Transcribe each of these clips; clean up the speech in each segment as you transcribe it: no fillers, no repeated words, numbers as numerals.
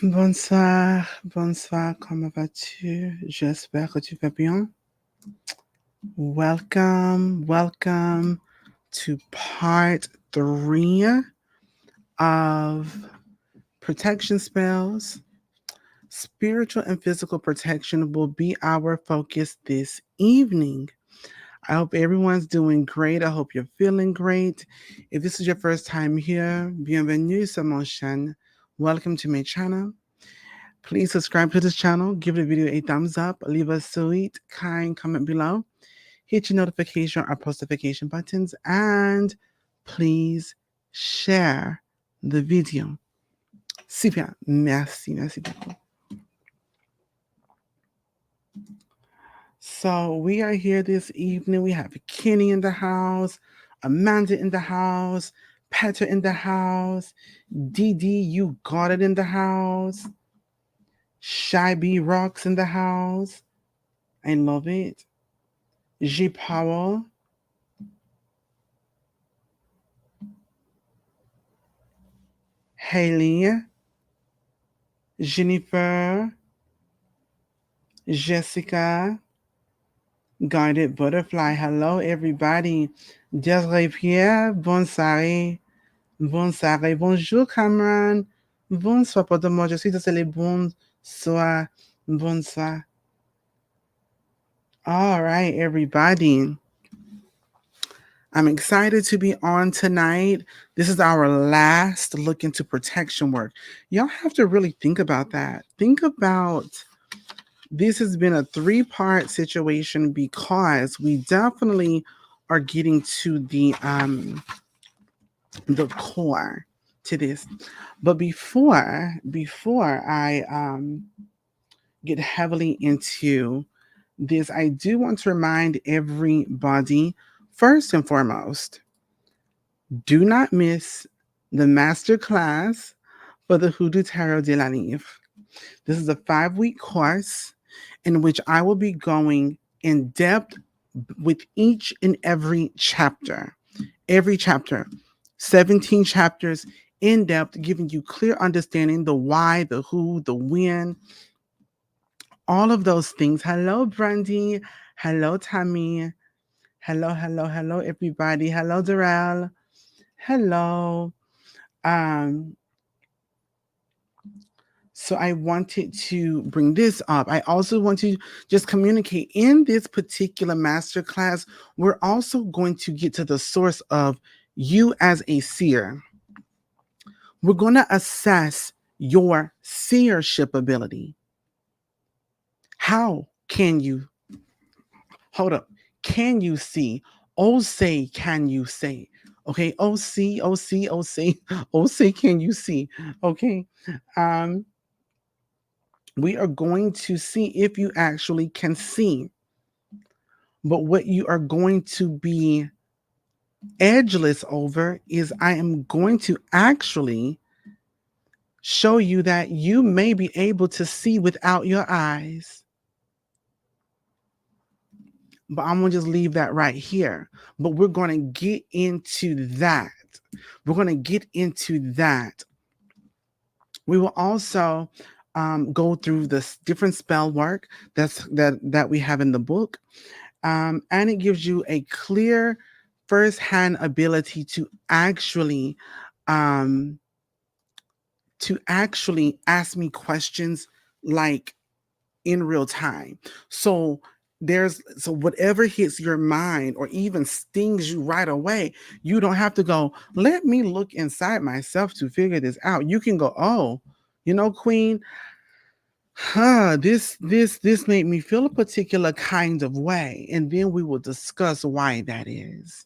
Bonsoir, bonsoir, comment vas-tu? J'espère que tu vas bien. Welcome to part 3 of protection spells. Spiritual and physical protection will be our focus this evening. I hope everyone's doing great. I hope you're feeling great. If this is your first time here, bienvenue sur mon chaîne. Welcome to my channel. Please subscribe to this channel, give the video a thumbs up, leave a sweet, kind comment below, hit your notification or post notification buttons, and please share the video. Super, merci beaucoup. So we are here this evening. We have Kenny in the house, Amanda in the house, Petter in the house, Dee, you got it in the house, Shy B Rocks in the house. I love it. G Powell, Haley, Jennifer, Jessica, Guided Butterfly. Hello, everybody. Desiree Pierre, bonsoir. Bonsoir. Bonjour, Cameron. Bonsoir pour tout le monde. Je suis désolée. Bonsoir. Bonsoir. All right, everybody. I'm excited to be on tonight. This is our last look into protection work. Y'all have to really think about that. Think about this has been a 3-part situation because we definitely are getting to the core to this. But before I get heavily into this, I do want to remind everybody, first and foremost, do not miss the masterclass for the Hoodoo Tarot de la Livre. This is a 5-week course in which I will be going in depth with each and every chapter. Every chapter, 17 chapters in depth, giving you clear understanding, the why, the who, the when, all of those things. Hello, Brandy. Hello, Tammy. Hello, everybody. Hello, Darrell. Hello. So I wanted to bring this up. I also want to just communicate in this particular masterclass, we're also going to get to the source of you as a seer. We're going to assess your seership ability. How can you, hold up, can you see? Oh, say, can you say? Okay, oh, see, can you see? Okay. We are going to see if you actually can see. But what you are going to be edgeless over is I am going to actually show you that you may be able to see without your eyes. But I'm going to just leave that right here. But we're going to get into that. We're going to get into that. We will also go through the different spell work that we have in the book. And it gives you a clear first-hand ability to actually ask me questions like in real time. So whatever hits your mind or even stings you right away, you don't have to go, let me look inside myself to figure this out. You can go, oh, Queen, this made me feel a particular kind of way. And then we will discuss why that is.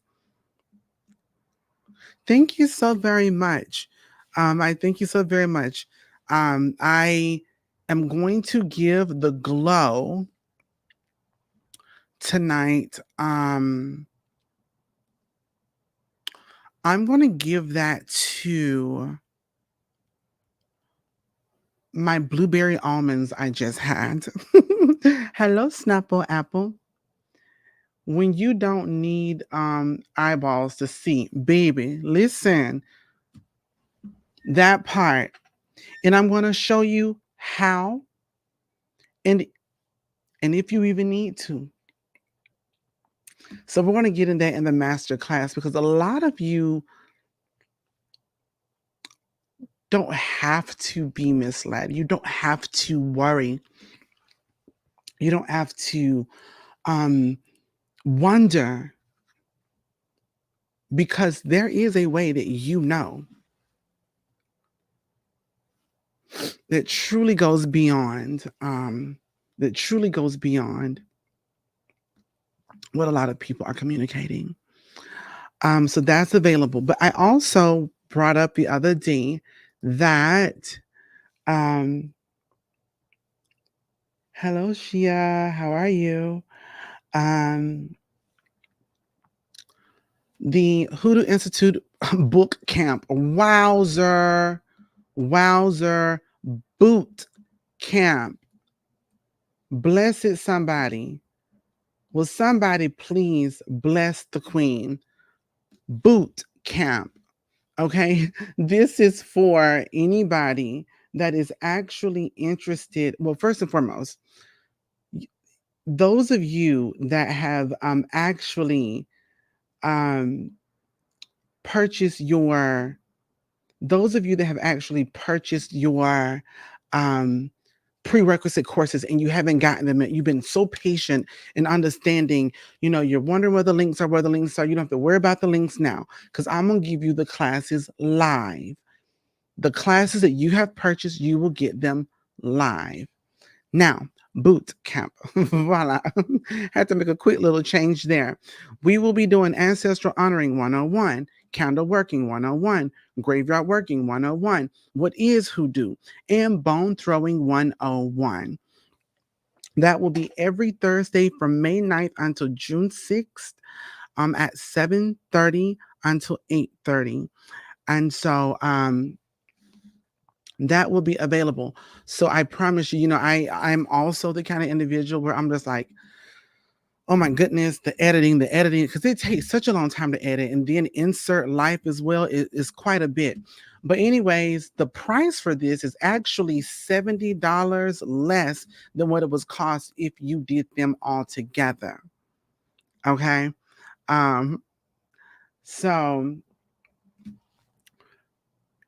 Thank you so very much. I thank you so very much. I am going to give the glow tonight. I'm going to give that to my blueberry almonds I just had. Hello, Snapple Apple. When you don't need eyeballs to see, baby, listen, that part, And I'm going to show you how and if you even need to. So we're going to get in that in the master class, because a lot of you don't have to be misled. You don't have to worry. You don't have to wonder, because there is a way that that truly goes beyond what a lot of people are communicating. So that's available. But I also brought up the other day that hello Shia, how are you? The Hoodoo Institute book camp. Wowzer boot camp. Blessed somebody. Will somebody please bless the queen? Boot camp. Okay. This is for anybody that is actually interested. Well, first and foremost, those of you that have actually purchased your those of you that have actually purchased your prerequisite courses and you haven't gotten them, you've been so patient in understanding, you're wondering where the links are, you don't have to worry about the links now, because I'm going to give you the classes live. The classes that you have purchased, you will get them live. Now, boot camp. Voila. Had to make a quick little change there. We will be doing Ancestral Honoring 101, Candle Working 101, Graveyard Working 101, What is Hoodoo, and Bone Throwing 101. That will be every Thursday from May 9th until June 6th at 7:30 until 8:30. And so that will be available. So I promise you, I'm also the kind of individual where I'm just like, oh my goodness, the editing, because it takes such a long time to edit, and then insert life as well is quite a bit. But anyways, the price for this is actually $70 less than what it was cost if you did them all together. Okay. So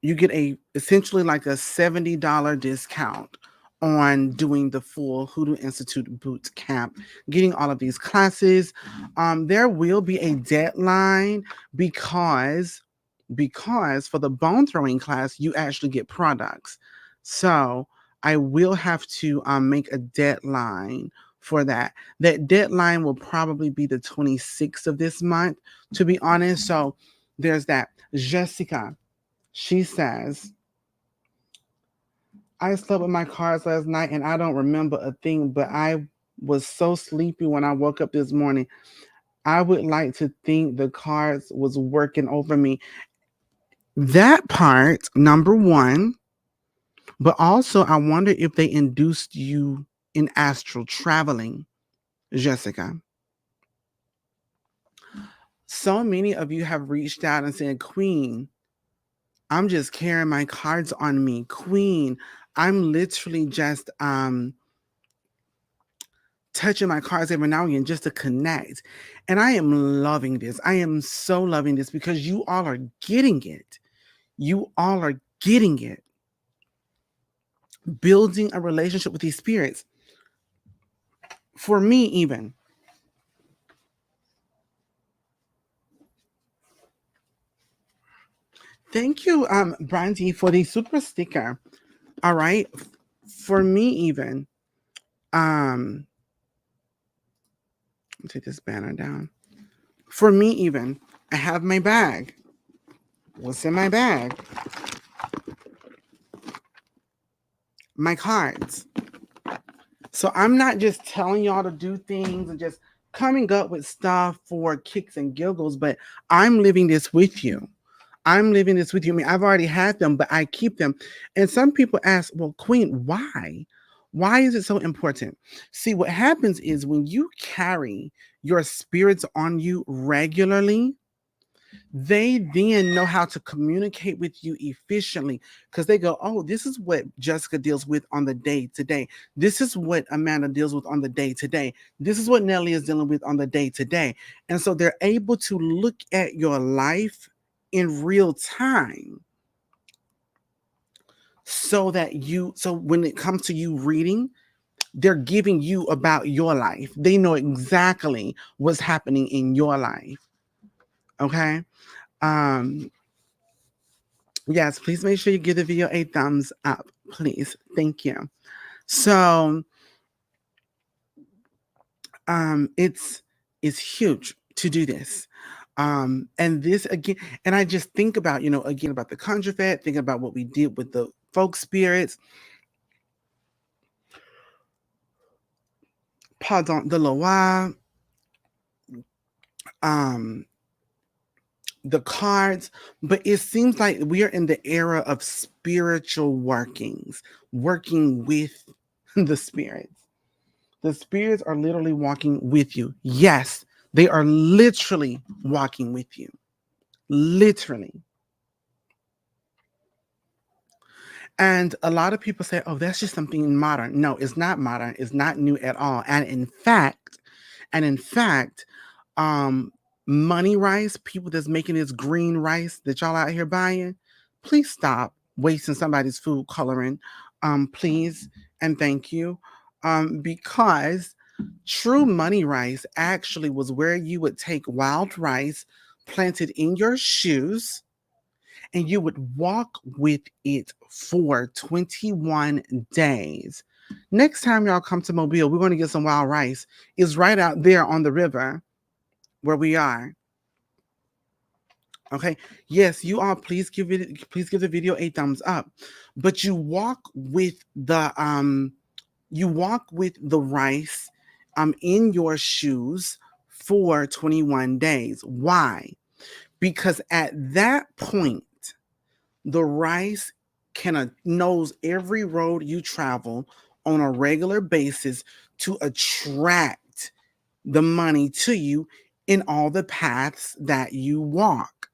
you get essentially like a $70 discount on doing the full Hoodoo Institute boot camp, getting all of these classes. There will be a deadline because for the bone throwing class, you actually get products. So I will have to make a deadline for that. That deadline will probably be the 26th of this month, to be honest. So there's that. Jessica, she says, I slept with my cards last night and I don't remember a thing, but I was so sleepy when I woke up this morning. I would like to think the cards was working over me. That part, number one, but also I wonder if they induced you in astral traveling, Jessica. So many of you have reached out and said, Queen, I'm just carrying my cards on me. Queen, I'm literally just touching my cards every now and again just to connect. And I am loving this. I am so loving this because you all are getting it. You all are getting it. Building a relationship with these spirits. For me, even. Thank you, Brandy, for the super sticker. All right. For me, even. Take this banner down. For me, even, I have my bag. What's in my bag? My cards. So I'm not just telling y'all to do things and just coming up with stuff for kicks and giggles, but I'm living this with you. I'm living this with you. I mean, I've already had them, but I keep them. And some people ask, well, Queen, why? Why is it so important? See, what happens is when you carry your spirits on you regularly, They then know how to communicate with you efficiently because they go, oh, this is what Jessica deals with on the day to day. This is what Amanda deals with on the day to day. This is what Nellie is dealing with on the day to day. And so they're able to look at your life in real time so when it comes to you reading, they're giving you about your life. They know exactly what's happening in your life. Okay. Um, yes, please make sure you give the video a thumbs up, please. Thank you. So, it's huge to do this. And this again, and I just think about, again, about the conjure fed, thinking about what we did with the folk spirits. Pardon, the Loa, um, the cards, but it seems like we are in the era of spiritual workings, working with the spirits. The spirits are literally walking with you. Yes, they are literally walking with you. Literally. And a lot of people say, oh, that's just something modern. No, it's not modern. It's not new at all. And in fact, money rice, people that's making this green rice that y'all out here buying, please stop wasting somebody's food coloring. Please and thank you. Because true money rice actually was where you would take wild rice planted in your shoes and you would walk with it for 21 days. Next time y'all come to Mobile, we're going to get some wild rice. It's right out there on the river where we are. Okay. Yes, you all please give the video a thumbs up. But you walk with the rice in your shoes for 21 days. Why? Because at that point, the rice knows every road you travel on a regular basis to attract the money to you in all the paths that you walk.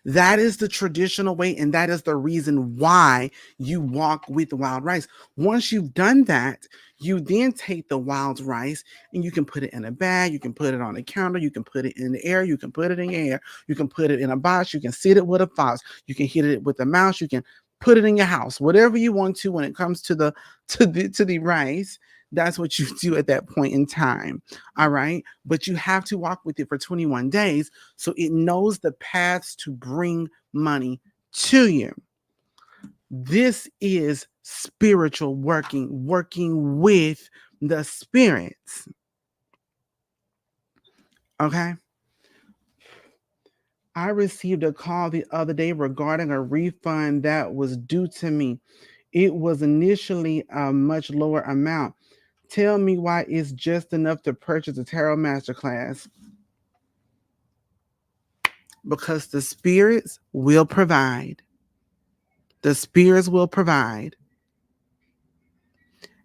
That is the traditional way, and that is the reason why you walk with wild rice. Once you've done that, you then take the wild rice and you can put it in a bag, you can put it on a counter, you can put it in the air, you can put it in the air, you can put it in a box, you can sit it with a fox, you can hit it with a mouse, you can put it in your house, whatever you want to when it comes to the rice. That's what you do at that point in time. All right. But you have to walk with it for 21 days so it knows the paths to bring money to you. This is spiritual working with the spirits. Okay. I received a call the other day regarding a refund that was due to me. It was initially a much lower amount. Tell me why it's just enough to purchase a tarot masterclass. Because the spirits will provide. The spirits will provide.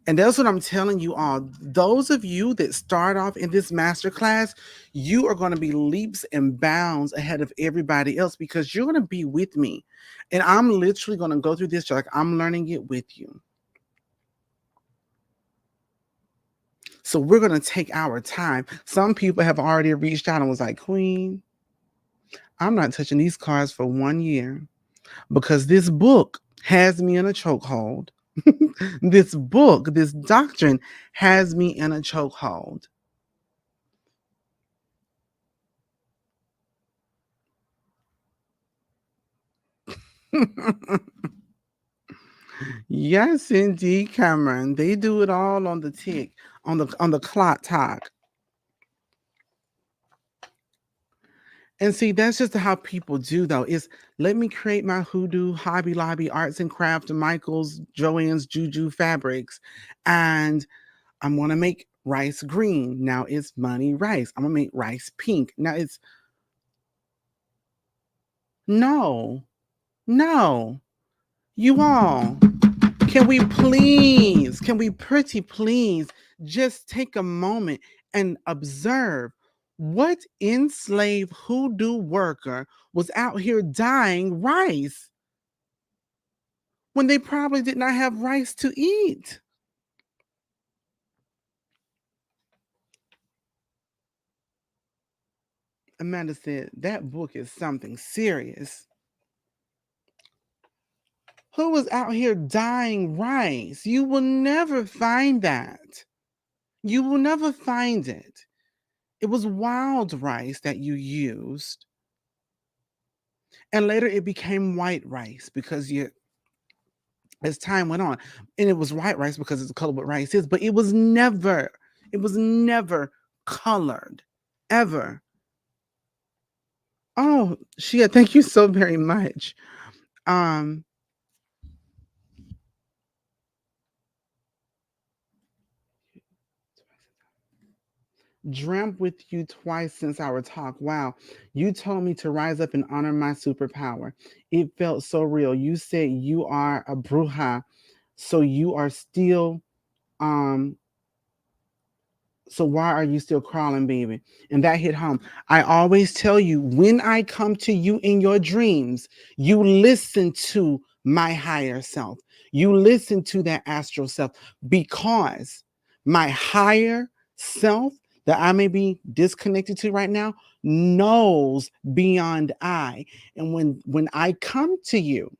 And that's what I'm telling you all. Those of you that start off in this masterclass, you are going to be leaps and bounds ahead of everybody else because you're going to be with me. And I'm literally going to go through this like I'm learning it with you. So we're going to take our time. Some people have already reached out and was like, Queen, I'm not touching these cards for 1 year because this book has me in a chokehold. This book, this doctrine has me in a chokehold. Yes, indeed, Cameron. They do it all on the tick, on the clock talk. And see, that's just how people do, though. Is let me create my Hoodoo, Hobby Lobby, Arts and Craft, Michael's, Joann's, Juju fabrics, and I'm gonna make rice green. Now it's money rice. I'm gonna make rice pink. Now it's no, no. You all, can we pretty please just take a moment and observe What enslaved hoodoo worker was out here dyeing rice when they probably did not have rice to eat? Amanda said, that book is something serious. Who was out here dyeing rice? You will never find that. You will never find it. It was wild rice that you used. And later it became white rice because you, as time went on, and it was white rice because it's the color what rice is, but it was never colored, ever. Oh, Shia, thank you so very much. Um, Dreamt with you twice since our talk. Wow. You told me to rise up and honor my superpower. It felt so real. You said you are a bruja, so you are still um so why are you still crawling, baby? And that hit home. I always tell you, when I come to you in your dreams, you listen to my higher self. You listen to that astral self, because my higher self that I may be disconnected to right now knows beyond I. And when I come to you,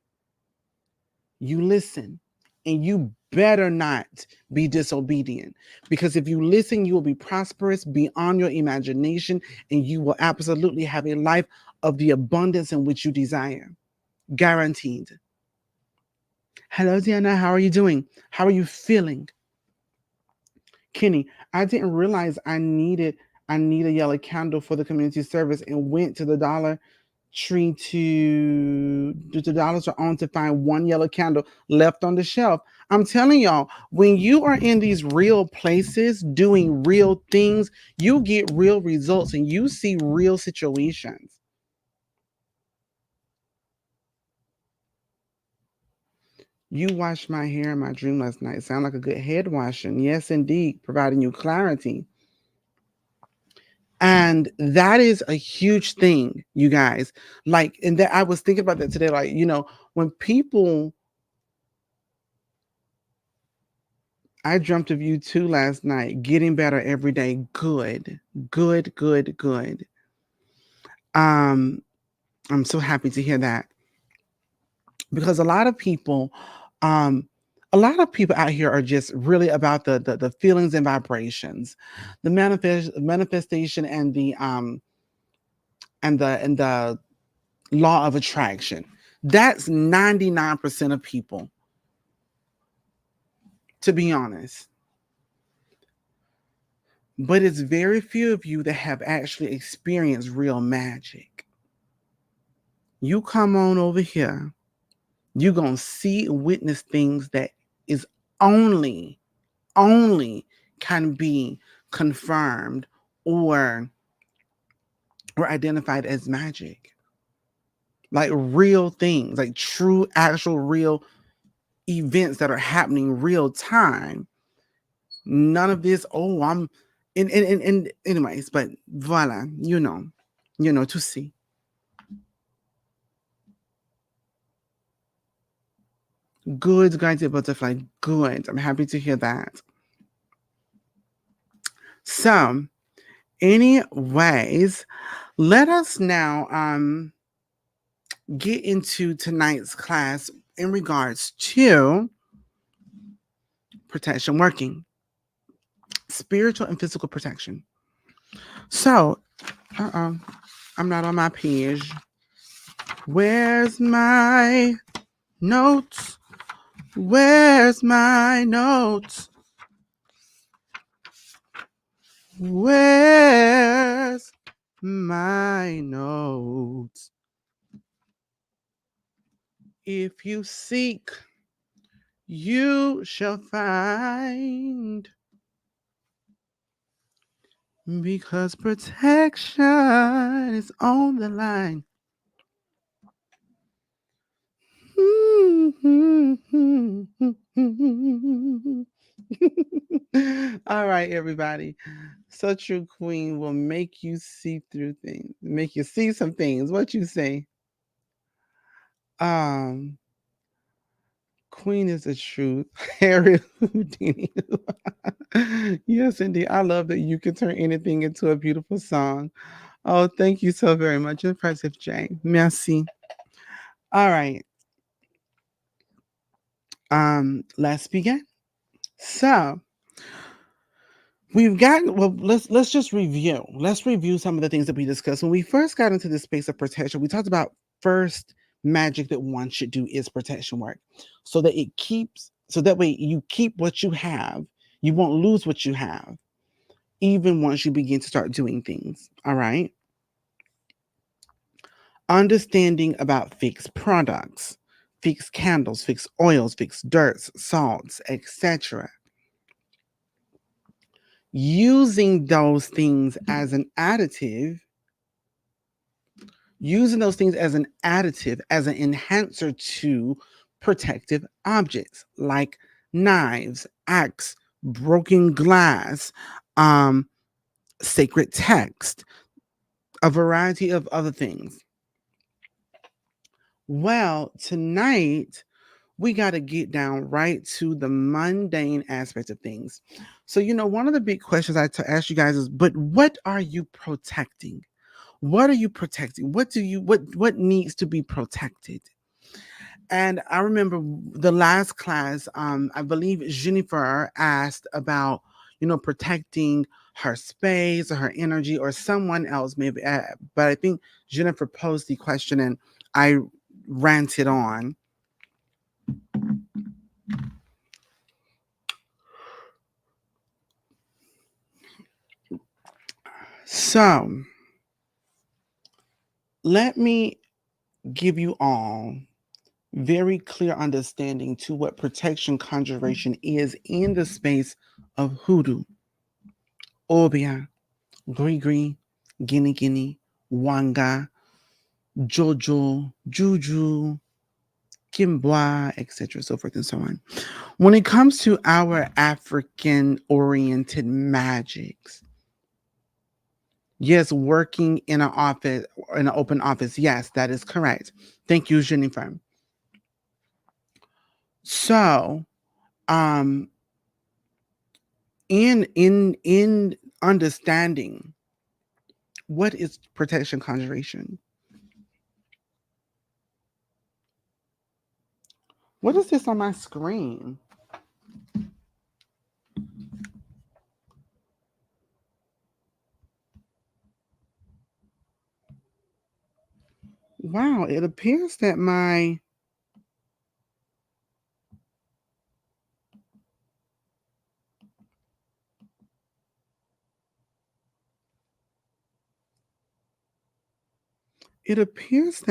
you listen, and you better not be disobedient, because if you listen, you will be prosperous beyond your imagination, and you will absolutely have a life of the abundance in which you desire, guaranteed. Hello, Diana, how are you doing? How are you feeling? Kenny, I didn't realize I need a yellow candle for the community service, and went to the Tree to the dollar store on to find one yellow candle left on the shelf. I'm telling y'all, when you are in these real places doing real things, you get real results and you see real situations. You washed my hair in my dream last night. Sound like a good head washing. Yes, indeed, providing you clarity. And that is a huge thing, you guys. Like, and that I was thinking about that today. Like, when people, I dreamt of you too last night, getting better every day. Good, good, good, good. Um, I'm so happy to hear that, because um, a lot of people out here are just really about the feelings and vibrations, the manifestation, and the law of attraction. That's 99% of people, to be honest. But it's very few of you that have actually experienced real magic. You come on over here, you're going to see and witness things that is only, only can be confirmed or identified as magic. Like real things, like true, actual, real events that are happening real time. None of this, oh, I'm in anyways, but voila, to see. Good, guided butterfly. Good. I'm happy to hear that. So, anyways, let us now get into tonight's class in regards to protection working, spiritual and physical protection. So, I'm not on my page. Where's my notes? Where's my notes? Where's my notes? If you seek, you shall find. Because protection is on the line. All right, everybody. Such a queen will make you see through things, make you see some things. What you say? Um, Queen is the truth. Harry Houdini. Yes, indeed. I love that you can turn anything into a beautiful song. Oh, thank you so very much. Impressive, Jane. Merci. All right. Let's begin. So we've got let's just review. Let's review some of the things that we discussed. When we first got into the space of protection, we talked about first magic that one should do is protection work. So that way you keep what you have. You won't lose what you have, even once you begin to start doing things. All right. Understanding about fixed products, fixed candles, fixed oils, fixed dirts, salts, etc. Using those things as an additive, as an enhancer to protective objects like knives, axe, broken glass, um, sacred text, a variety of other things. Well, tonight we got to get down right to the mundane aspect of things. So, one of the big questions I ask you guys is, but what are you protecting? What are you protecting? What needs to be protected? And I remember the last class, I believe Jennifer asked about, protecting her space or her energy, or someone else maybe, but I think Jennifer posed the question and I ranted on. So let me give you all very clear understanding to what protection conjuration is in the space of hoodoo, obia, gree, guinea, wanga, jojo, juju, kimbwa, etc., so forth and so on. When it comes to our African-oriented magics, yes, working in an office, in an open office, yes, that is correct. Thank you, Jennifer. So, um, in understanding what is protection conjuration, what is this on my screen? Wow, it appears that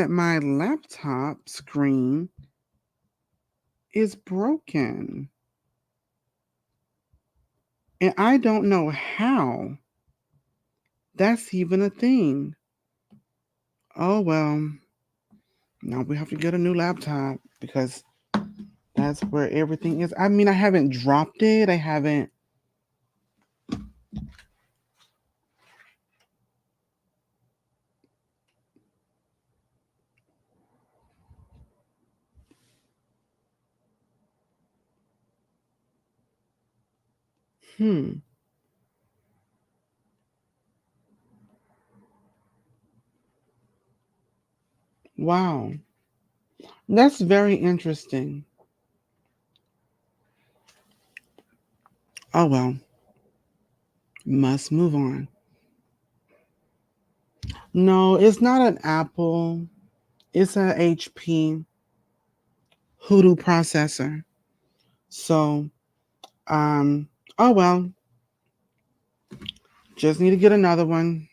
my laptop screen is broken. And I don't know how that's even a thing. Oh, well, now we have to get a new laptop because that's where everything is. I mean, I haven't dropped it. I haven't. Hmm. Wow. That's very interesting. Oh, well, must move on. No, it's not an Apple. It's a HP Hoodoo processor. So, um, oh well, just need to get another one.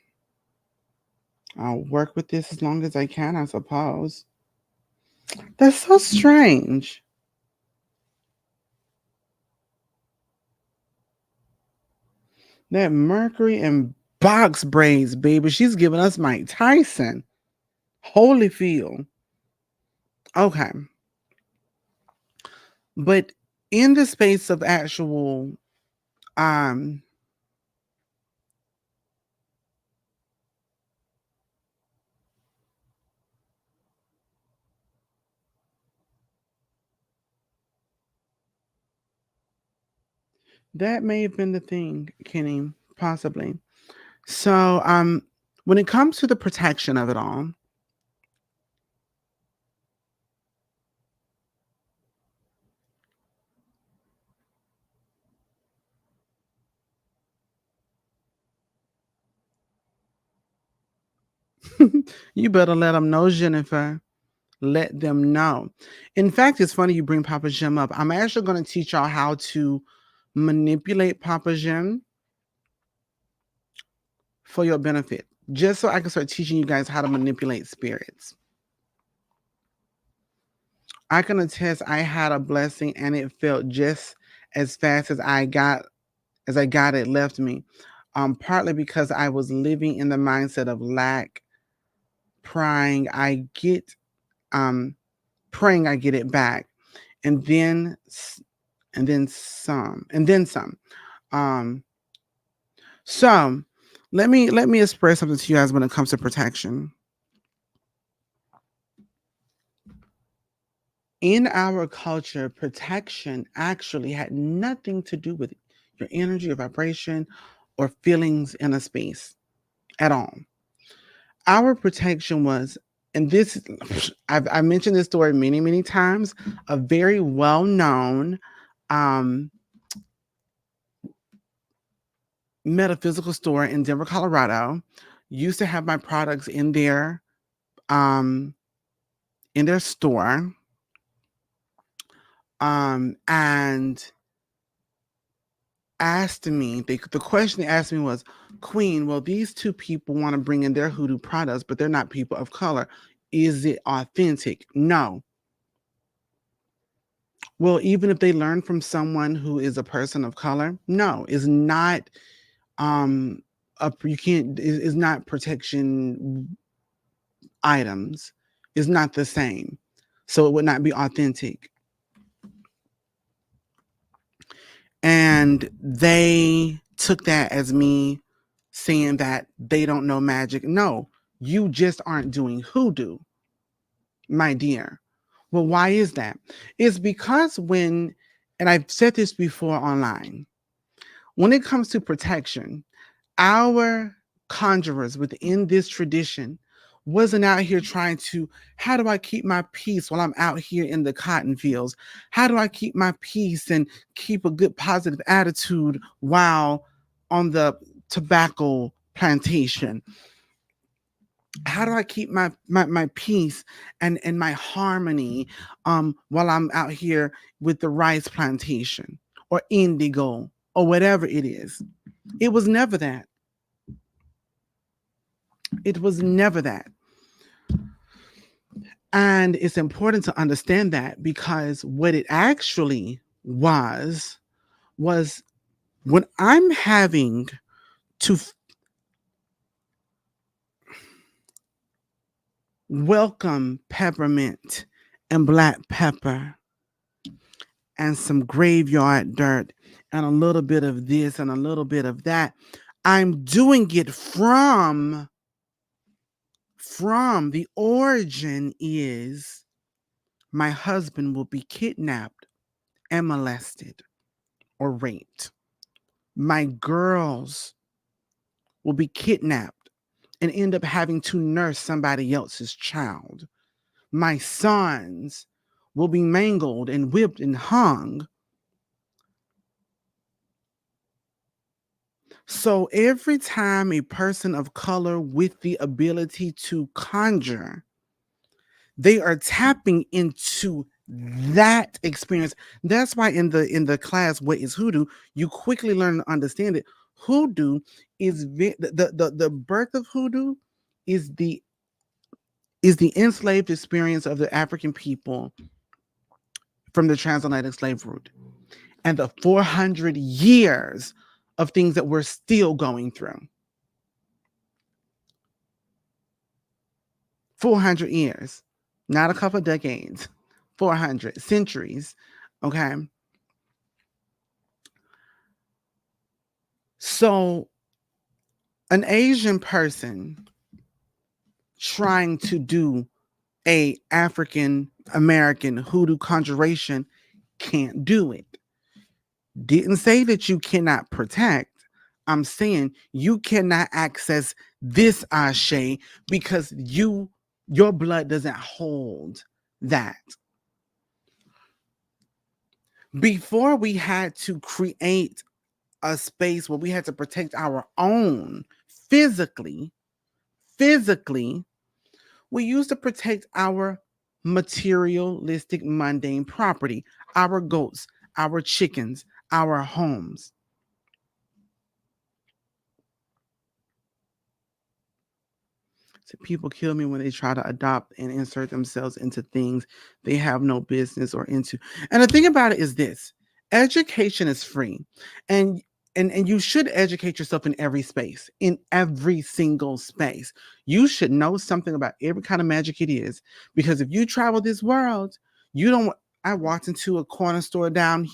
I'll work with this as long as I can, I suppose. That's so strange. That Mercury and box braids, baby. She's giving us Mike Tyson. Holyfield. Okay. But in the space of actual that may have been the thing, Kenny, possibly. So when it comes to the protection of it all, you better let them know, Jennifer. Let them know. In fact, it's funny you bring Papa Jim up. I'm actually going to teach y'all how to manipulate Papa Jim for your benefit, just so I can start teaching you guys how to manipulate spirits. I can attest I had a blessing and it felt just as fast as I got it left me. Partly because I was living in the mindset of lack, praying I get praying I get it back, and then some, and then some. Um, so let me express something to you guys when it comes to protection. In our culture, protection actually had nothing to do with your energy or vibration or feelings in a space at all. Our protection was, and this, I mentioned this story many, many times, a very well known um, metaphysical store in Denver, Colorado, used to have my products um, in their store. And asked me, the question they asked me was, Queen, well, these two people want to bring in their hoodoo products, but they're not people of color. Is it authentic? No. Well, even if they learn from someone who is a person of color, no, it's not you can't is not protection items. Is not the same. So it would not be authentic. And they took that as me saying that they don't know magic. No, you just aren't doing hoodoo, my dear. Well, why is that? It's because and I've said this before online, when it comes to protection, our conjurers within this tradition wasn't out here trying to, how do I keep my peace while I'm out here in the cotton fields? How do I keep my peace and keep a good positive attitude while on the tobacco plantation? How do I keep my peace and my harmony while I'm out here with the rice plantation or indigo or whatever it is? It was never that. It was never that. And it's important to understand that, because what it actually was when I'm having to welcome peppermint and black pepper and some graveyard dirt and a little bit of this and a little bit of that, I'm doing it from the origin is my husband will be kidnapped and molested or raped. My girls will be kidnapped and end up having to nurse somebody else's child. My sons will be mangled and whipped and hung. So every time a person of color with the ability to conjure, they are tapping into that experience. That's why in the class What is Hoodoo, you quickly learn to understand it. Hoodoo is the birth of hoodoo is the enslaved experience of the African people from the transatlantic slave route and the 400 years of things that we're still going through. 400 years, not a couple of decades, 400 centuries. Okay. So an Asian person trying to do a African American hoodoo conjuration can't do it. Didn't say that you cannot protect. I'm saying you cannot access this ashe because your blood doesn't hold that. Before we had to create a space where we had to protect our own physically, we used to protect our materialistic, mundane property, our goats, our chickens, our homes. So people kill me when they try to adopt and insert themselves into things they have no business or into. And the thing about it is this: education is free. And and you should educate yourself in every space, in every single space. You should know something about every kind of magic it is. Because if you travel this world, you don't. I walked into a corner store down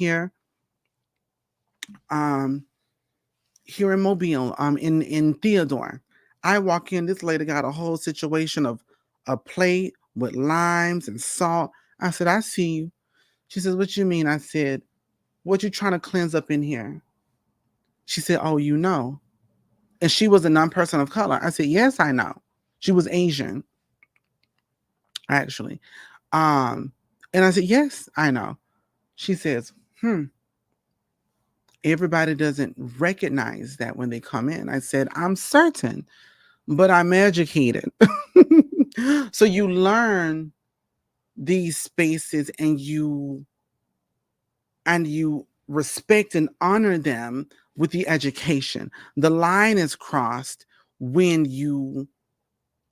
um, here in Mobile, in Theodore. I walk in, this lady got a whole situation of a plate with limes and salt. I said, I see you. She says, what you mean? I said, what you trying to cleanse up in here? She said, oh, you know. And she was a non-person of color. I said, yes, I know. She was Asian, actually. Um, and I said, yes, I know. She says, everybody doesn't recognize that when they come in. I said, I'm certain, but I'm educated. So you learn these spaces and you respect and honor them with the education. The line is crossed when you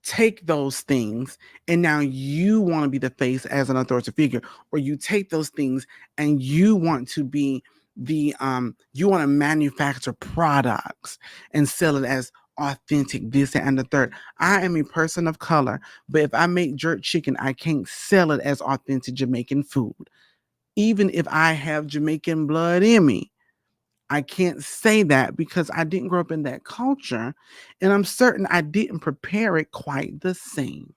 take those things and now you want to be the face as an authoritative figure, or you take those things and you want to be you want to manufacture products and sell it as authentic this and the third. I am a person of color, but if I make jerk chicken, I can't sell it as authentic Jamaican food. Even if I have Jamaican blood in me, I can't say that because I didn't grow up in that culture, and I'm certain I didn't prepare it quite the same.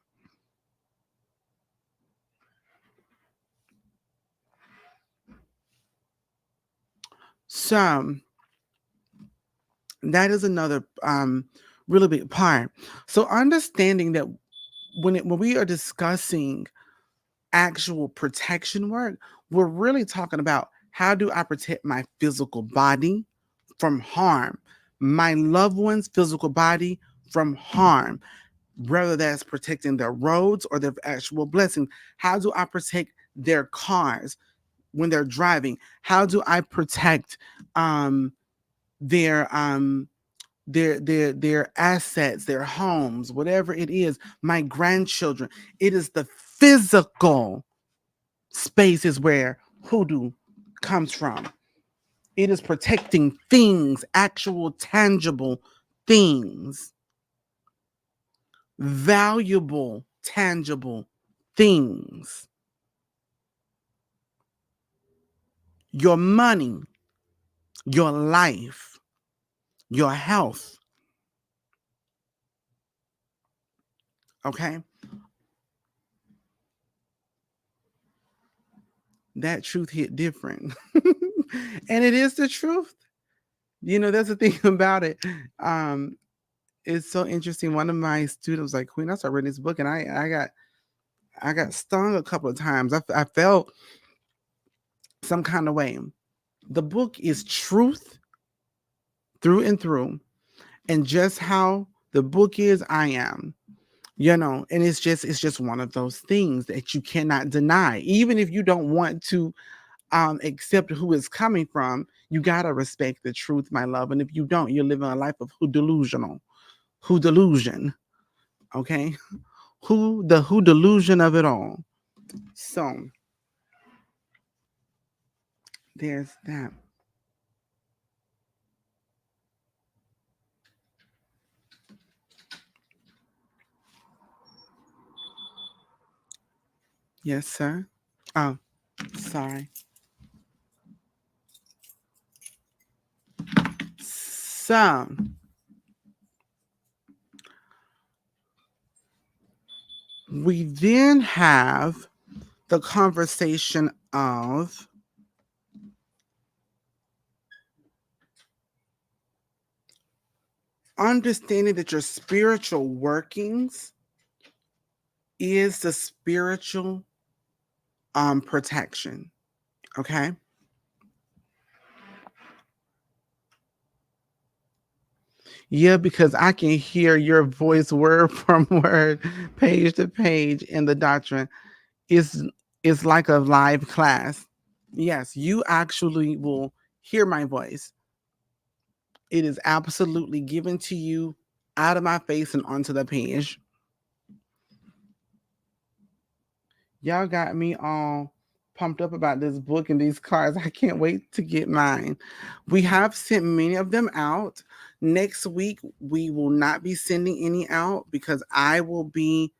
So that is another really big part. So understanding that when we are discussing actual protection work, we're really talking about how do I protect my physical body from harm, my loved one's physical body from harm, whether that's protecting their roads or their actual blessing. How do I protect their cars when they're driving? How do I protect um, their their assets, their homes, whatever it is, my grandchildren? It is the physical spaces where hoodoo comes from. It is protecting things, actual tangible things, valuable, tangible things. Your money, your life, your health. Okay? That truth hit different. And it is the truth. That's the thing about it. It's so interesting. One of my students was like, Queen, I started reading this book and I got stung a couple of times. I felt some kind of way. The book is truth through and through, and just how the book is, I am. And it's just one of those things that you cannot deny, even if you don't want to accept who it's coming from. You gotta respect the truth, my love. And if you don't, you're living a life of who delusion. Okay, who delusion of it all. So there's that. Yes, sir. Oh, sorry. So we then have the conversation of understanding that your spiritual workings is the spiritual protection. Okay. Yeah, because I can hear your voice word from word, page to page in the doctrine. It's like a live class. Yes, you actually will hear my voice. It is absolutely given to you out of my face and onto the page. Y'all got me all pumped up about this book and these cards. I can't wait to get mine. We have sent many of them out. Next week, we will not be sending any out because I will be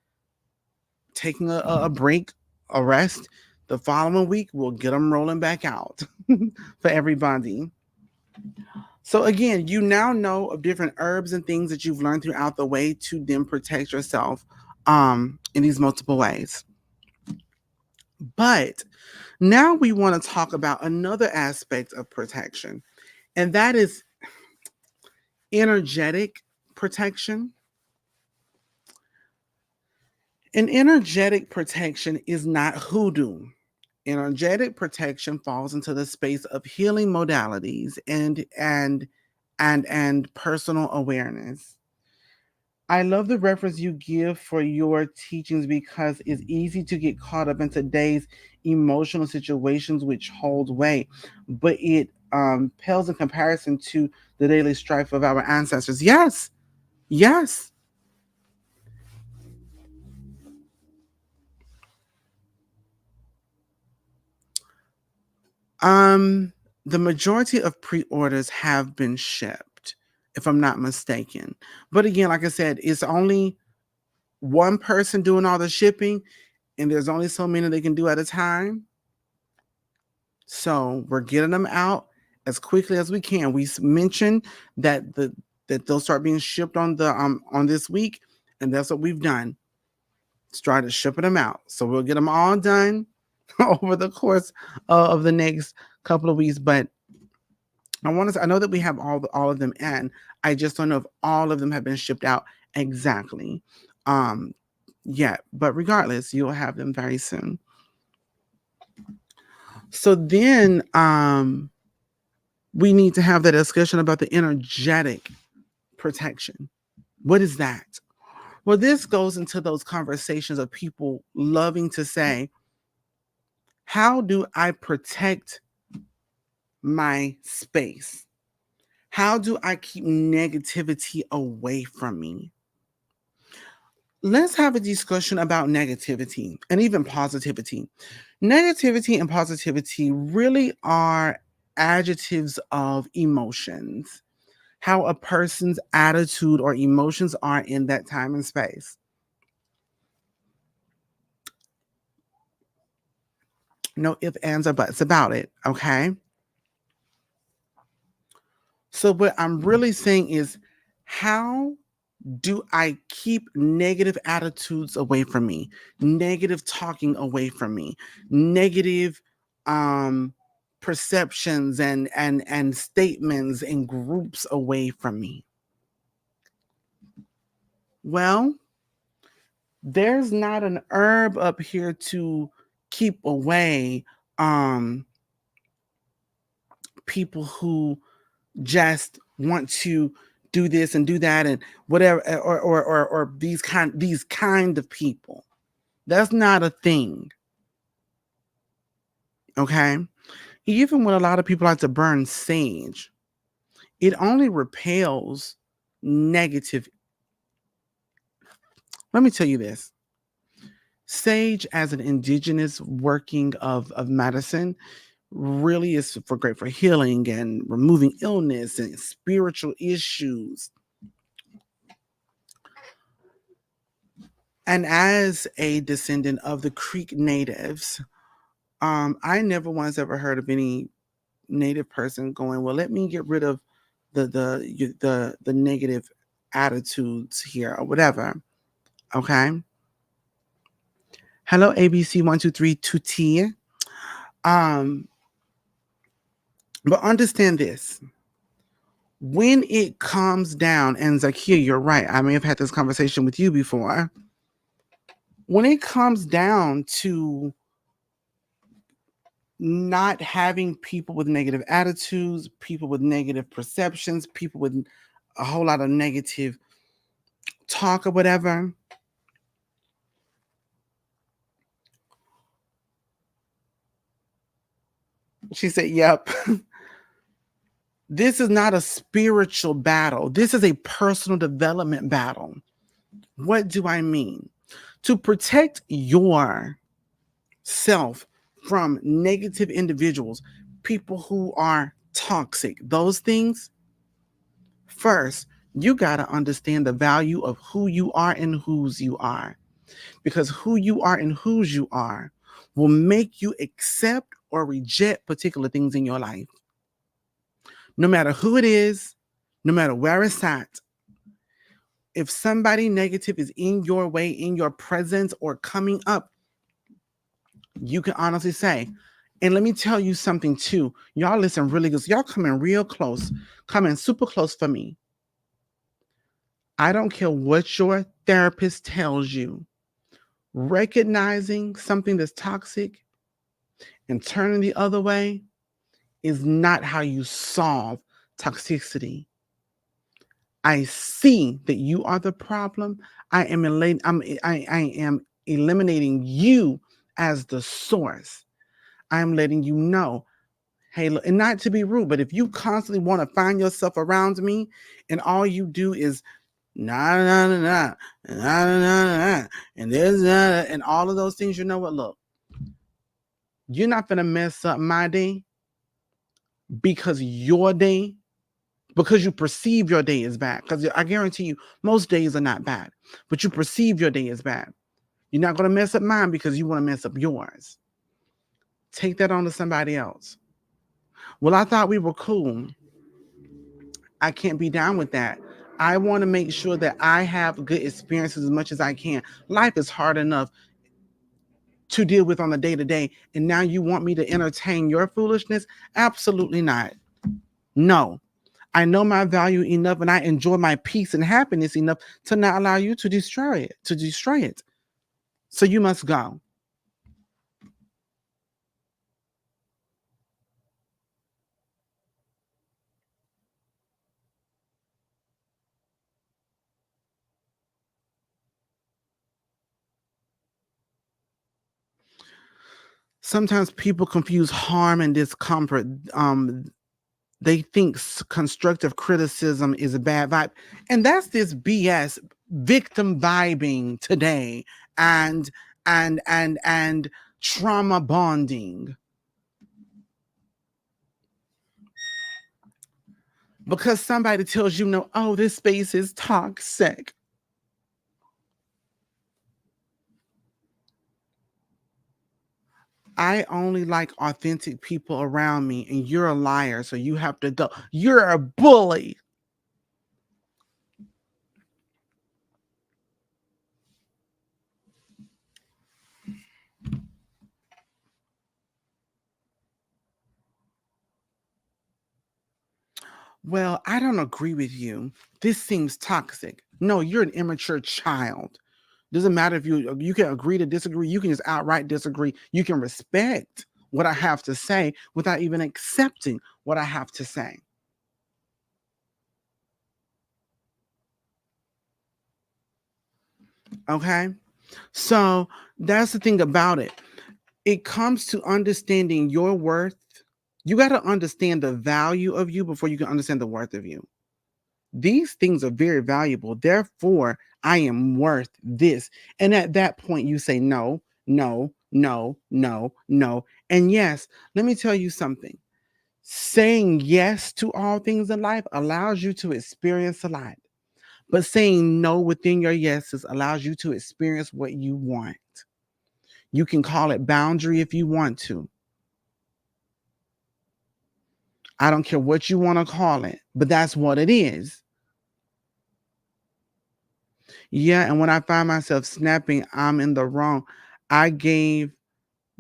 taking a break, a rest. The following week, we'll get them rolling back out for everybody. So again, you now know of different herbs and things that you've learned throughout the way to then protect yourself in these multiple ways. But now we want to talk about another aspect of protection, and that is energetic protection. And energetic protection is not hoodoo. Energetic protection falls into the space of healing modalities and personal awareness. I love the reference you give for your teachings because it's easy to get caught up in today's emotional situations which hold weight, but it pales in comparison to the daily strife of our ancestors. Yes, yes. Um, the majority of pre-orders have been shipped, if I'm not mistaken. But again, like I said, it's only one person doing all the shipping, and there's only so many they can do at a time. So we're getting them out as quickly as we can. We mentioned that they'll start being shipped on this week, and that's what we've done. Started shipping them out. So we'll get them all done over the course of the next couple of weeks. But I know that we have all of them in. I just don't know if all of them have been shipped out exactly yet. But regardless, you'll have them very soon. So then we need to have that discussion about the energetic protection. What is that? Well, this goes into those conversations of people loving to say, how do I protect my space? How do I keep negativity away from me? Let's have a discussion about negativity and even positivity. Negativity and positivity really are adjectives of emotions, how a person's attitude or emotions are in that time and space. No ifs, ands, or buts about it, okay? So, what I'm really saying is, how do I keep negative attitudes away from me, negative talking away from me, negative perceptions and statements and groups away from me? Well, there's not an herb up here to keep away people who just want to do this and do that and whatever or these kind of people. That's not a thing. Okay? Even when a lot of people like to burn sage, it only repels negative. Let me tell you this. Sage as an indigenous working of medicine really is great for healing and removing illness and spiritual issues. And as a descendant of the Creek natives, I never once ever heard of any native person going, well, let me get rid of the negative attitudes here or whatever. Okay. Hello, ABC1232T. But understand this. When it comes down, and Zakia, you're right. I may have had this conversation with you before. When it comes down to not having people with negative attitudes, people with negative perceptions, people with a whole lot of negative talk or whatever, she said, yep. This is not a spiritual battle. This is a personal development battle. What do I mean? To protect yourself from negative individuals, people who are toxic, those things, first, you got to understand the value of who you are and whose you are. Because who you are and whose you are will make you accept or reject particular things in your life. No matter who it is, no matter where it's at, if somebody negative is in your way, in your presence, or coming up, you can honestly say, and let me tell you something too. Y'all listen really good. Y'all coming real close, coming super close for me. I don't care what your therapist tells you. Recognizing something that's toxic and turning the other way is not how you solve toxicity. I see that you are the problem. I am eliminating you as the source. I am letting you know, hey, look, and not to be rude, but if you constantly want to find yourself around me and all you do is nah, and there's and all of those things, you know what? Look, you're not gonna mess up my day because your day, because you perceive your day as bad. Because I guarantee you, most days are not bad, but you perceive your day as bad. You're not gonna mess up mine because you want to mess up yours. Take that on to somebody else. Well, I thought we were cool. I can't be down with that. I want to make sure that I have good experiences as much as I can. Life is hard enough to deal with on a day to day. And now you want me to entertain your foolishness? Absolutely not. No. I know my value enough and I enjoy my peace and happiness enough to not allow you to destroy it. So you must go. Sometimes people confuse harm and discomfort. They think constructive criticism is a bad vibe. And that's this BS victim vibing today and trauma bonding. Because somebody tells you, no, oh, this space is toxic. I only like authentic people around me, and you're a liar, so you have to go. You're a bully. Well, I don't agree with you. This seems toxic. No, you're an immature child. Doesn't matter if you can agree to disagree. You can just outright disagree. You can respect what I have to say without even accepting what I have to say. Okay? So that's the thing about it. It comes to understanding your worth. You got to understand the value of you before you can understand the worth of you. These things are very valuable. Therefore, I am worth this. And at that point, you say no, no, no, no, no. And yes, let me tell you something. Saying yes to all things in life allows you to experience a lot. But saying no within your yeses allows you to experience what you want. You can call it boundary if you want to. I don't care what you want to call it, but that's what it is. Yeah, and when I find myself snapping, I'm in the wrong. I gave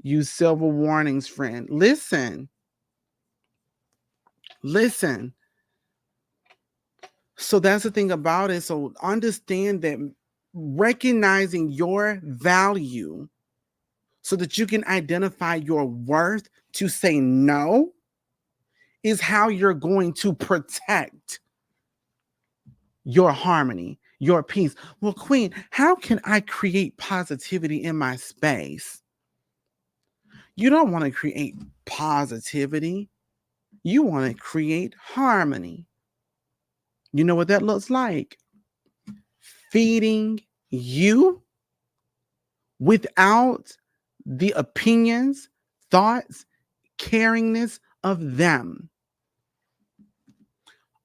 you several warnings, friend. Listen, listen. So that's the thing about it. So understand that recognizing your value so that you can identify your worth to say no is how you're going to protect your harmony, your peace. Well, Queen, how can I create positivity in my space? You don't want to create positivity. You want to create harmony. You know what that looks like? Feeding you without the opinions, thoughts, caringness of them.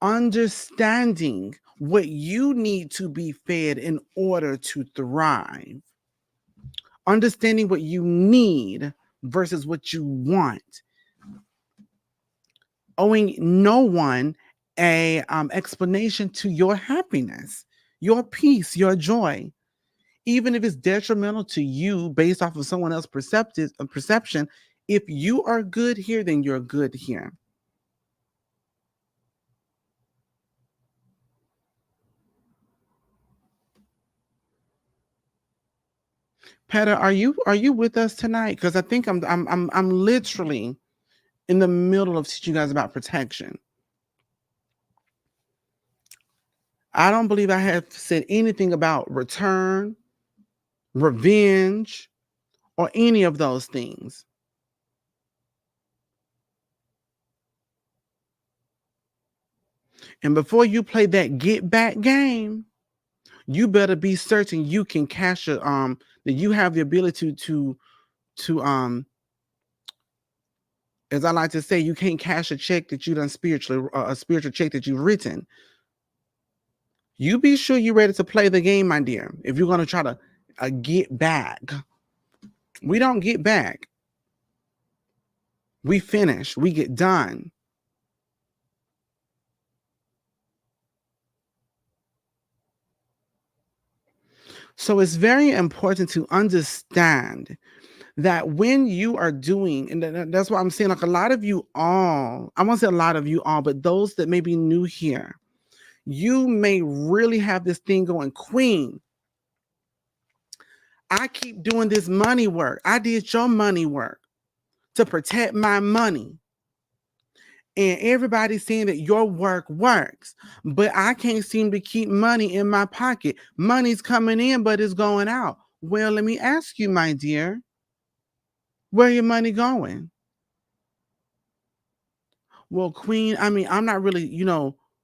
Understanding what you need to be fed in order to thrive. Understanding what you need versus what you want. Owing no one a explanation to your happiness, your peace, your joy, even if it's detrimental to you based off of someone else's perception. If you are good here, then you're good here. Petta, are you with us tonight? Because I think I'm literally in the middle of teaching you guys about protection. I don't believe I have said anything about return, revenge, or any of those things. And before you play that get back game, you better be certain you can cash a that you have the ability to as I like to say, you can't cash a check that you done spiritually a spiritual check that you've written. You be sure you're ready to play the game, my dear. If you're gonna try to get back, we don't get back. We finish. We get done. So it's very important to understand that when you are doing, and that's why I'm saying, like a lot of you all, I won't say a lot of you all, but those that may be new here, you may really have this thing going, Queen, I keep doing this money work. I did your money work to protect my money. And everybody's saying that your work works, but I can't seem to keep money in my pocket. Money's coming in, but it's going out. Well, let me ask you, my dear, where your money going? Well, Queen, I mean, I'm not really,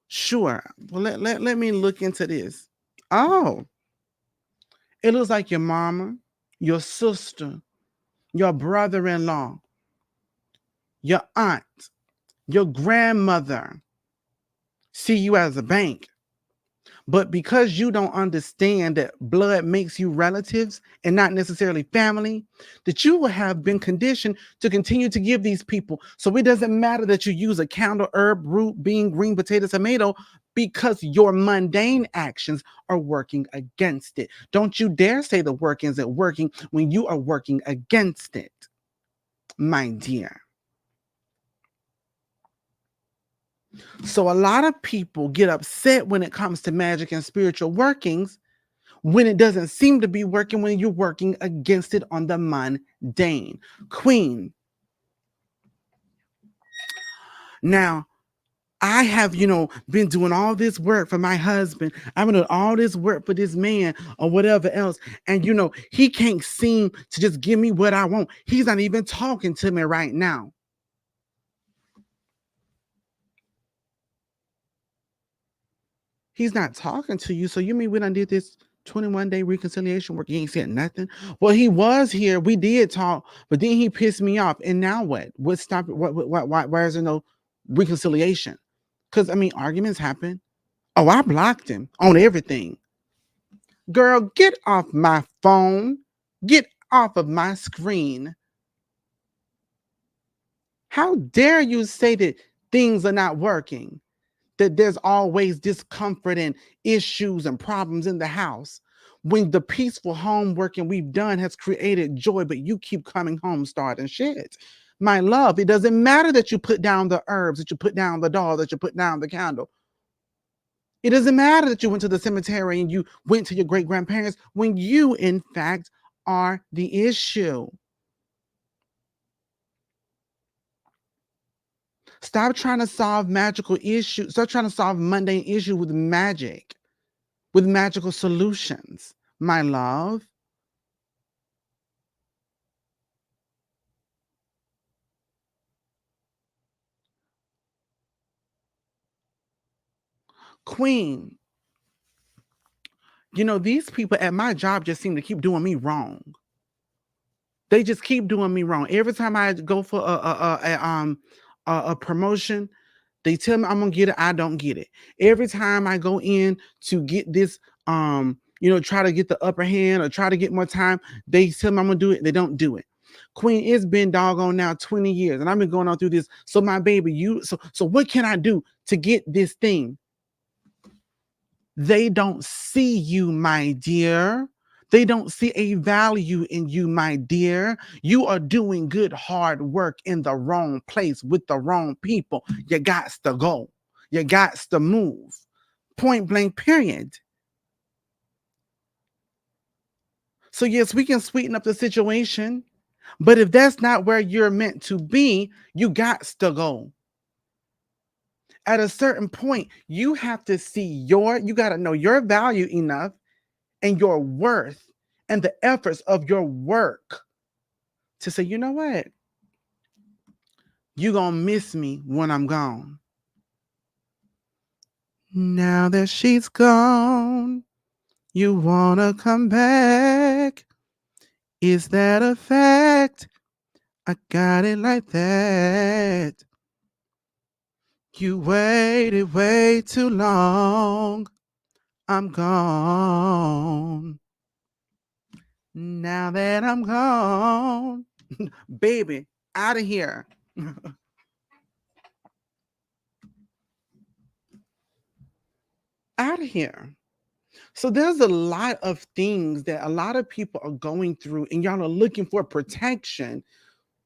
sure. Well, let me look into this. Oh, it looks like your mama, your sister, your brother-in-law, your aunt, your grandmother see you as a bank. But because you don't understand that blood makes you relatives and not necessarily family, that you will have been conditioned to continue to give these people. So it doesn't matter that you use a counter herb, root, bean, green potato, tomato, because your mundane actions are working against it. Don't you dare say the work isn't working when you are working against it, my dear. So a lot of people get upset when it comes to magic and spiritual workings when it doesn't seem to be working when you're working against it on the mundane. Queen. Now, I have, been doing all this work for my husband. I've been doing all this work for this man or whatever else. And, he can't seem to just give me what I want. He's not even talking to me right now. He's not talking to you. So you mean we done did this 21-day reconciliation work? He ain't said nothing. Well, he was here. We did talk, but then he pissed me off. And now what? What stop it? Why is there no reconciliation? Because I mean, arguments happen. Oh, I blocked him on everything. Girl, get off my phone. Get off of my screen. How dare you say that things are not working, that there's always discomfort and issues and problems in the house, when the peaceful home working we've done has created joy, but you keep coming home starting shit. My love, it doesn't matter that you put down the herbs, that you put down the doll, that you put down the candle. It doesn't matter that you went to the cemetery and you went to your great grandparents, when you, in fact, are the issue. Stop trying to solve magical issues. Stop trying to solve mundane issues with magic, with magical solutions, my love. Queen, you know, these people at my job just seem to keep doing me wrong. They just keep doing me wrong. Every time I go for a promotion, they tell me I'm gonna get it. I don't get it. Every time I go in to get this, try to get the upper hand or try to get more time, they tell me I'm gonna do it. They don't do it. Queen, it's been doggone now 20 years, and I've been going on through this. So my baby, so what can I do to get this thing? They don't see you, my dear. They don't see a value in you, my dear. You are doing good, hard work in the wrong place with the wrong people. You got to go. You got to move. Point blank, period. So yes, we can sweeten up the situation, but if that's not where you're meant to be, you got to go. At a certain point, you have to see you got to know your value enough and your worth and the efforts of your work to say, you know what? You're going to miss me when I'm gone. Now that she's gone, you want to come back. Is that a fact? I got it like that. You waited way too long. I'm gone. Now that I'm gone, baby, out of here. Out of here. So there's a lot of things that a lot of people are going through, and y'all are looking for protection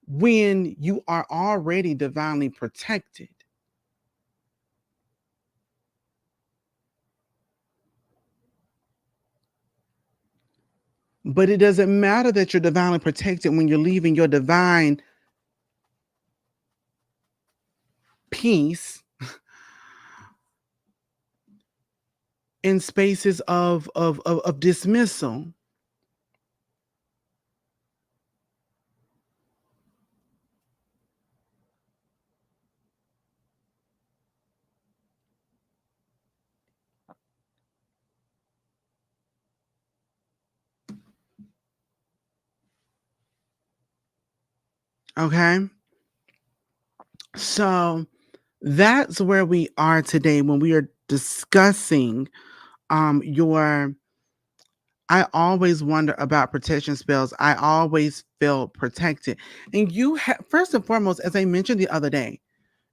when you are already divinely protected. But it doesn't matter that you're divinely protected when you're leaving your divine peace in spaces of dismissal. Okay? So that's where we are today when we are discussing I always wonder about protection spells. I always feel protected. And first and foremost, as I mentioned the other day,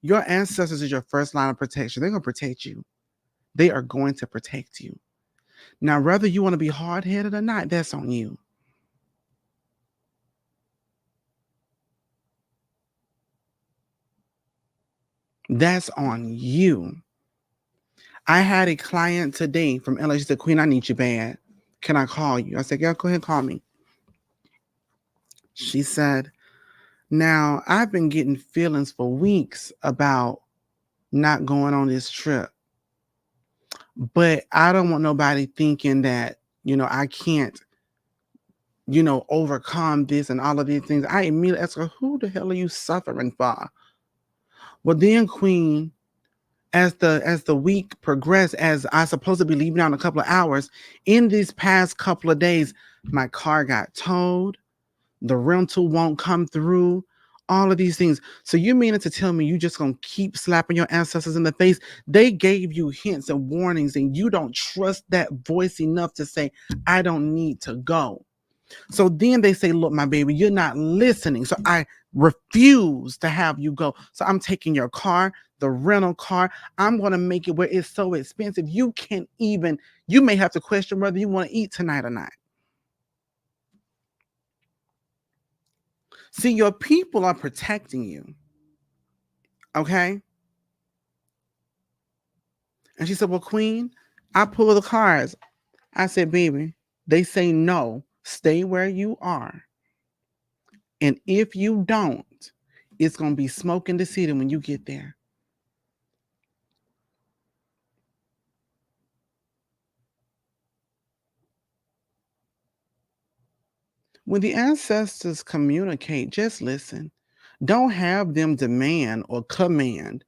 your ancestors is your first line of protection. They're going to protect you. They are going to protect you. Now, whether you want to be hard-headed or not, that's on you. That's on you. I had a client today from LA. She said, Queen, I need you bad. Can I call you? I said, yeah, go ahead, call me. She said, now I've been getting feelings for weeks about not going on this trip. But I don't want nobody thinking that, I can't, overcome this and all of these things. I immediately asked her, who the hell are you suffering for? Well, then, Queen, as the week progressed, as I supposed to be leaving out in a couple of hours, in these past couple of days, my car got towed, the rental won't come through, all of these things. So you mean it to tell me you just gonna keep slapping your ancestors in the face? They gave you hints and warnings, and you don't trust that voice enough to say, I don't need to go. So then they say, look, my baby, you're not listening. So I refuse to have you go. So I'm taking your car, the rental car. I'm going to make it where it's so expensive you can't even, you may have to question whether you want to eat tonight or not. See, your people are protecting you. Okay? And she said, well, Queen, I pull the cards. I said, baby, they say no, stay where you are. And if you don't, it's going to be smoke in the city when you get there. When the ancestors communicate, just listen. Don't have them demand or command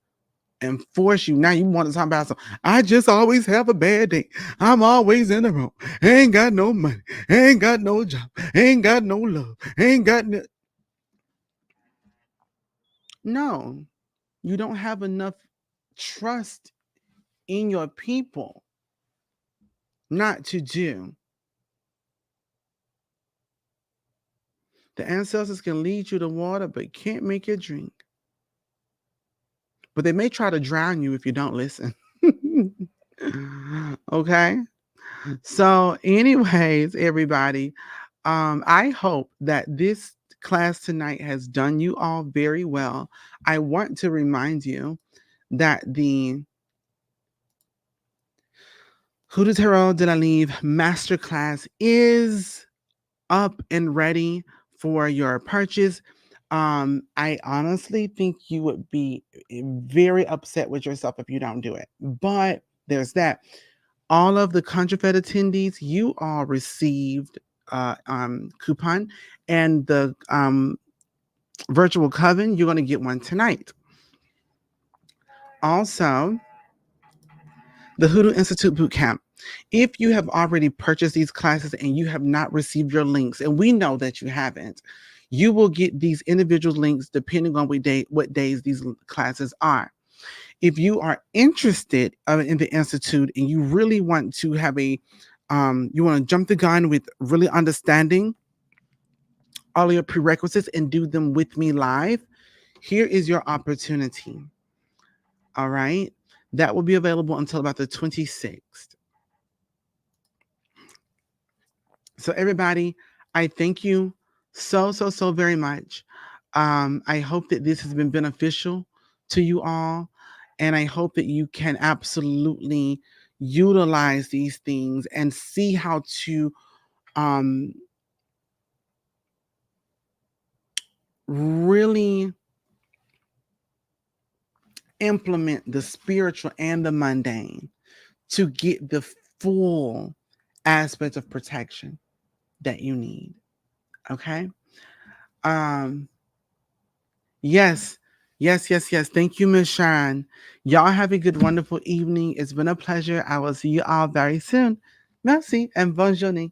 and force you. Now you want to talk about something. I just always have a bad day. I'm always in the room. Ain't got no money. Ain't got no job. Ain't got no love. Ain't got no. No, you don't have enough trust in your people not to do. The ancestors can lead you to water, but can't make you drink. But they may try to drown you if you don't listen. Okay. So, anyways, everybody, I hope that this class tonight has done you all very well. I want to remind you that the Hoodoo Tarot de la Livre Masterclass is up and ready for your purchase. I honestly think you would be very upset with yourself if you don't do it. But there's that. All of the CONJURE attendees, you all received coupon, and the virtual coven, you're going to get one tonight. Also, the Hoodoo Institute Bootcamp. If you have already purchased these classes and you have not received your links, and we know that you haven't, you will get these individual links depending on what days these classes are. If you are interested in the Institute and you really want to have you want to jump the gun with really understanding all of your prerequisites and do them with me live, here is your opportunity. All right. That will be available until about the 26th. So everybody, I thank you so very much. I hope that this has been beneficial to you all, and I hope that you can absolutely utilize these things and see how to really implement the spiritual and the mundane to get the full aspect of protection that you need. Okay. Yes. Thank you, Miss Sharon. Y'all have a good, wonderful evening. It's been a pleasure. I will see you all very soon. Merci and bonne journée.